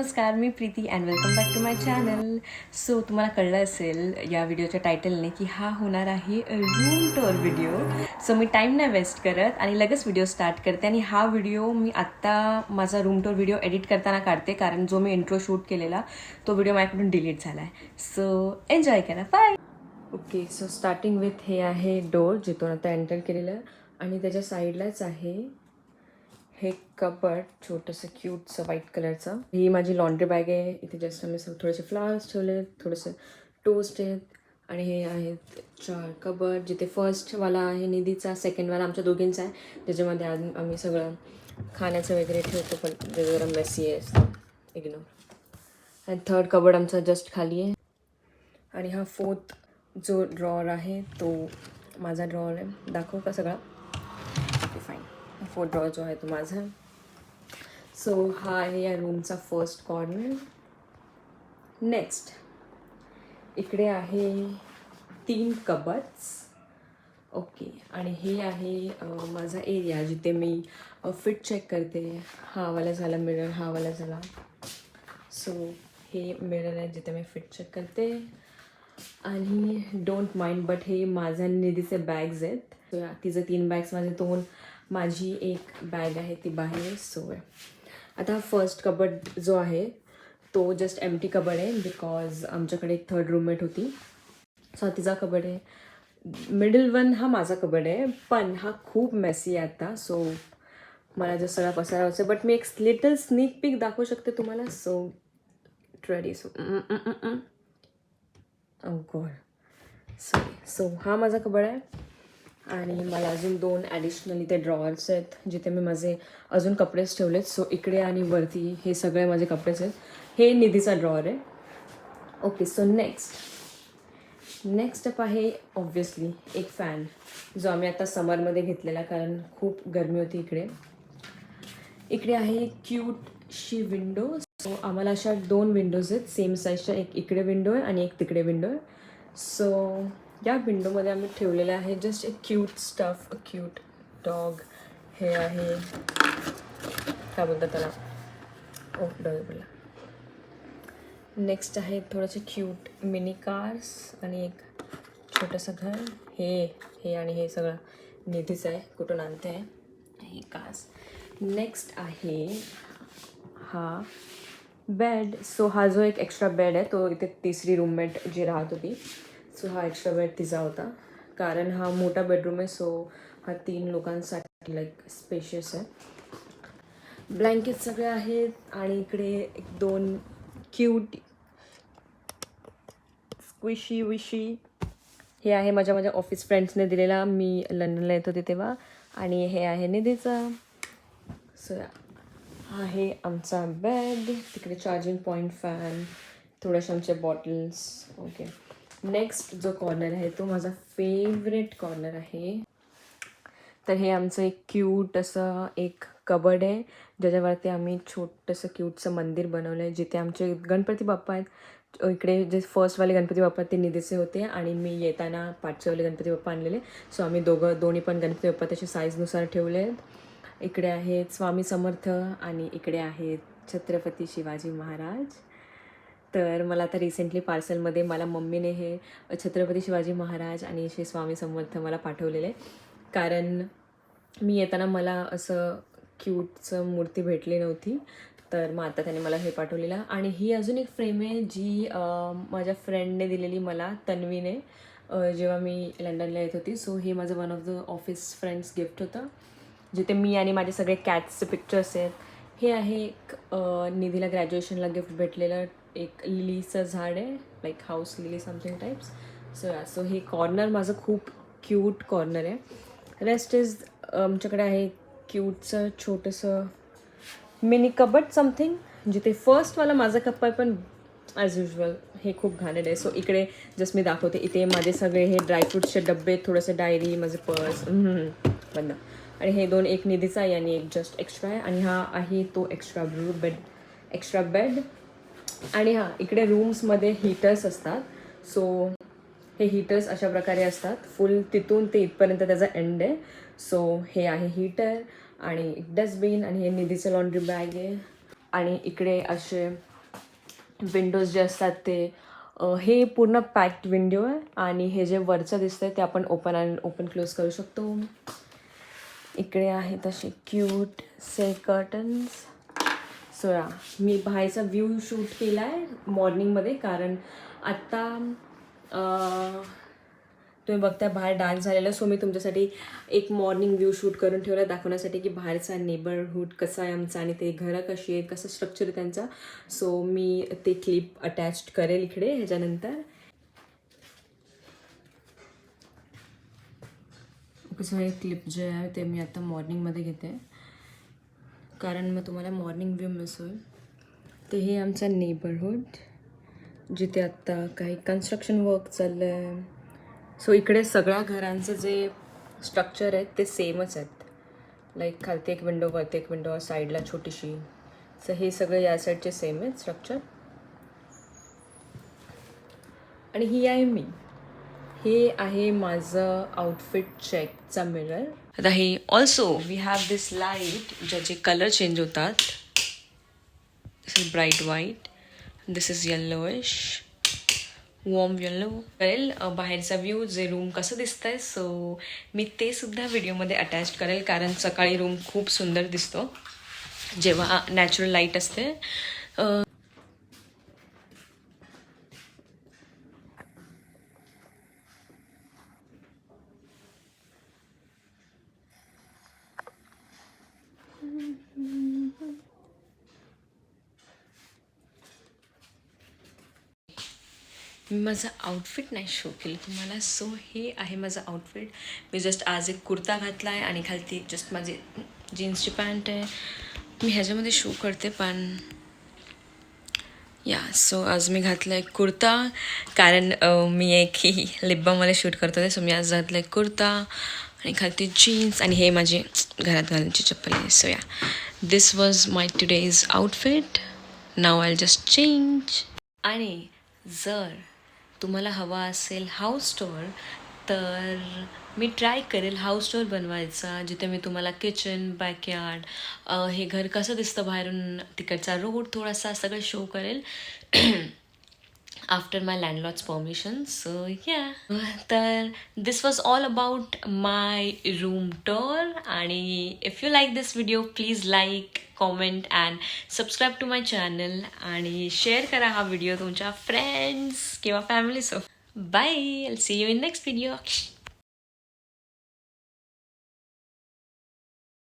नमस्कार, मी Preeti and welcome back to my channel. So तुम्हाला कळलं असेल या व्हिडिओच्या टायटलने की हा होणार आहे रूम टूर व्हिडिओ. सो मी टाईम नाही वेस्ट करत आणि लगेच व्हिडिओ स्टार्ट करते. आणि हा व्हिडिओ मी आत्ता माझा रूम टूर व्हिडिओ एडिट करताना काढते, कारण जो मी इंट्रो शूट केलेला तो व्हिडिओ माझ्याकडून डिलीट झाला आहे. सो एन्जॉय करा, bye. Okay, so starting with हे आहे डोर, जिथून आता एंटर केलेलं आहे. आणि त्याच्या साईडलाच आहे हे कबर्ड, छोटंसं क्यूटचं व्हाईट कलरचं. ही माझी लॉन्ड्री बॅग आहे. इथे जस्ट आम्ही थोडेसे फ्लावर्स ठेवले, थोडेसे टोस्ट आहेत. आणि हे आहेत 4 कबर्ड, जिथे फर्स्टवाला आहे निधीचा, सेकंडवाला आमच्या दोघींचा आहे, त्याच्यामध्ये आम्ही सगळं खाण्याचं वगैरे ठेवतो, पण ते जरा मेसी आहे, इग्नोर. आणि थर्ड कबर्ड आमचा जस्ट खाली आहे. आणि हा फोर्थ जो ड्रॉवर आहे तो माझा ड्रॉवर आहे. दाखवू का सगळा? Okay, fine. फोर्थ ड्रॉवर जो आहे तो माझा. सो हा आहे या रूमचा फर्स्ट कॉर्नर. नेक्स्ट इकडे आहे 3 कबर्ड्स. ओके, आणि हे आहे माझा एरिया, जिथे मी फिट चेक करते. हा वाला झाला मिरर, हा वाला झाला. सो हे मिरर आहे जिथे मी फिट चेक करते. आणि डोंट माइंड, बट हे माझ्या निधीचे बॅग्स आहेत. सो तिचं 3 बॅग्स, माझे 2, माझी एक बॅग आहे ती बाहेर. सो आता फर्स्ट कबर्ड जो आहे तो जस्ट एम्प्टी कबर्ड आहे, बिकॉज आमच्याकडे एक थर्ड रूममेट होती, सो तिचा कबर्ड आहे. मिडल वन हा माझा कबर्ड आहे, पण हा खूप मेसी आहे आता. सो मला जो सगळा पसारा होता, बट मी एक लिटल स्नीक पीक दाखवू शकते तुम्हाला. So ready. गॉड, सो हा माझा कबर्ड आहे. आणि मला अजून 2 ॲडिशनल इथे ड्रॉवर्स आहेत, जिथे मी माझे अजून कपडेच ठेवलेत. सो इकडे आणि वरती हे सगळे माझे कपडेच आहेत. हे निधीचा ड्रॉवर आहे. ओके, सो नेक्स्ट अप आहे ऑब्व्हियसली एक फॅन, जो आम्ही आता समरमध्ये घेतलेला, कारण खूप गरमी होती इकडे. इकडे आहे क्यूटशी विंडो. सो आम्हाला अशा 2 विंडोज आहेत सेम साईजच्या, एक इकडे विंडो आहे आणि एक तिकडे विंडो आहे. सो या विंडोमध्ये आम्ही ठेवलेलं आहे जस्ट एक cute stuff, a cute dog. हे आहे, काय बोलतात त्याला, डॉग. नेक्स्ट आहे थोडंसं क्यूट मिनी कार्स आणि एक छोटंसं घर. हे आणि हे सगळं निधीचं आहे, कुठून आणते आहे हे कार्स. नेक्स्ट आहे हा बेड. सो हा जो एक एक्स्ट्रा बेड आहे तो इथे तिसरी रूममेट जी राहत होती, सो हा एक्स्ट्रा बेड तिचा होता, कारण हा मोठा बेडरूम आहे. सो हा 3 लोकांसाठी लाईक स्पेशियस आहे. ब्लँकेट सगळे आहेत. आणि इकडे 2 क्यूट स्क्विशी विशी. हे आहे माझ्या ऑफिस फ्रेंड्सने दिलेला, मी लंडनला येत होते तेव्हा. आणि हे आहे निधीचा. सो हा आहे आमचा बेड. तिकडे चार्जिंग पॉईंट, फॅन, थोड्याशा आमच्या बॉटल्स. ओके, नेक्स्ट जो कॉर्नर आहे तो माझा फेवरेट कॉर्नर आहे. तर हे आमचं एक क्यूट असं एक कबर्ड आहे, ज्याच्यावरती आम्ही छोटंसं क्यूटचं मंदिर बनवलं आहे, जिथे आमचे गणपती बाप्पा आहेत. इकडे जे फर्स्टवाले गणपती बाप्पा ते निधीचे होते, आणि मी येताना 5वेवाले गणपती बाप्पा आणलेले. सो आम्ही दोन्ही पण गणपती बाप्पा त्याच्या साईजनुसार ठेवले आहेत. इकडे आहेत स्वामी समर्थ आणि इकडे आहेत छत्रपती शिवाजी महाराज. तर मला आता रिसेंटली पार्सलमध्ये मला मम्मीने हे छत्रपती शिवाजी महाराज आणि श्री स्वामी समर्थ मला पाठवलेले, कारण मी येताना मला असं क्यूटचं मूर्ती भेटली नव्हती. तर मग आता त्याने मला हे पाठवलेलं. आणि ही अजून एक फ्रेम आहे जी माझ्या फ्रेंडने दिलेली मला, तन्वीने, जेव्हा मी लंडनला येत होती. सो हे माझं one of the office friends gift होतं, जिथे मी आणि माझे सगळे कॅट्सचे पिक्चर्स आहेत. हे आहे एक निधीला ग्रॅज्युएशनला गिफ्ट भेटलेलं एक लिलीचं झाड आहे, like house lily something types. So हे कॉर्नर माझं खूप क्यूट कॉर्नर आहे. रेस्ट इज आमच्याकडे आहे क्यूटचं छोटंसं मिनी कबर्ड समथिंग, जिथे फर्स्टवाला माझा कप्पा आहे, पण ॲज युजल हे खूप घाणेरडं आहे. सो इकडे जस्ट मी दाखवते, इथे माझे सगळे हे ड्रायफ्रूट्सचे डब्बे, थोडंसं डायरी, माझे पर्स बंद. आणि हे 2, एक निधीचा आहे आणि एक जस्ट एक्स्ट्रा आहे. आणि हा आहे तो एक्स्ट्रा बेड. आणि हां, इकडे रूम्समध्ये हीटर्स असतात. सो हे हीटर्स अशा प्रकारे असतात, फुल तिथून ते इथपर्यंत त्याचा एंड आहे. सो हे आहे हीटर आणि एक डस्टबिन. आणि हे निधीचं लॉन्ड्री बॅग आहे. आणि इकडे असे विंडोज जे असतात ते हे पूर्ण पॅक्ड विंडो आहे आणि हे जे वरचं दिसतंय ते आपण ओपन क्लोज करू शकतो. इकडे आहेत असे क्यूट से कर्टन्स. सो या मी बाहेरचा व्ह्यू शूट केला आहे मॉर्निंगमध्ये, कारण आत्ता तुम्ही बघताय बाहेर डान्स झालेला. सो मी तुमच्यासाठी एक मॉर्निंग व्ह्यू शूट करून ठेवला दाखवण्यासाठी की बाहेरचा नेबरहूड कसा आहे आमचा आणि ते घरं कशी आहेत, कसं स्ट्रक्चर आहे त्यांचा. सो मी ते क्लिप अटॅच करेल इकडे ह्याच्यानंतर. ओके, सो हे क्लिप जे आहे ते मी आता मॉर्निंगमध्ये घेते कारण मग तुम्हाला मॉर्निंग व्ह्यू मिस होईल. ते हे आमचा नेबरहूड जिथे आत्ता काही कन्स्ट्रक्शन वर्क चाललं आहे. सो इकडे सगळ्या घरांचं जे स्ट्रक्चर आहे ते सेमच आहेत. लाईक खालती एक विंडो, वरती एक विंडो, साईडला छोटीशी. सो हे सगळं या साईडचे सेम आहेत स्ट्रक्चर. आणि ही आहे मी. हे आहे माझं आउटफिट चेकचा मिरर. आता हे also we have this light ज्याचे कलर चेंज होतात. This is bright white, this is yellowish, warm yellow. करेल बाहेरचा व्ह्यू जे रूम कसं दिसतंय. सो मी ते सुद्धा व्हिडिओमध्ये अटॅच करेल कारण सकाळी रूम खूप सुंदर दिसतो जेव्हा नॅचरल लाईट असते. मी माझं आउटफिट नाही शो केलं तुम्हाला. सो हे आहे माझं आउटफिट. मी जस्ट आज एक कुर्ता घातला आहे आणि खालती जस्ट माझी जीन्सची पॅन्ट आहे. मी ह्याच्यामध्ये शो करते पण या. सो आज मी घातला एक कुर्ता कारण मी एक ही लिब्बामध्ये शूट करत होते. सो मी आज घातला एक कुर्ता आणि खालती जीन्स आणि हे माझी घरात घालण्याची चप्पल आहे. So ya, this was my today's outfit. Now I just change. आणि जर तुम्हाला हवा असेल हाऊस टूर तर मी ट्राय करेल हाऊस टूर बनवायचा जिथे मी तुम्हाला किचन, बॅकयार्ड, हे घर कसं दिसतं बाहेरून, तिकडचा रोड थोडासा सगळं शो करेल after my landlord's permission. So yeah, तर this was all about my room tour. आणि if you like this video please like, comment and subscribe to my channel आणि शेअर करा हा व्हिडिओ तुमच्या फ्रेंड्स किंवा फॅमिलीसोबत. Bye, I see you in next video.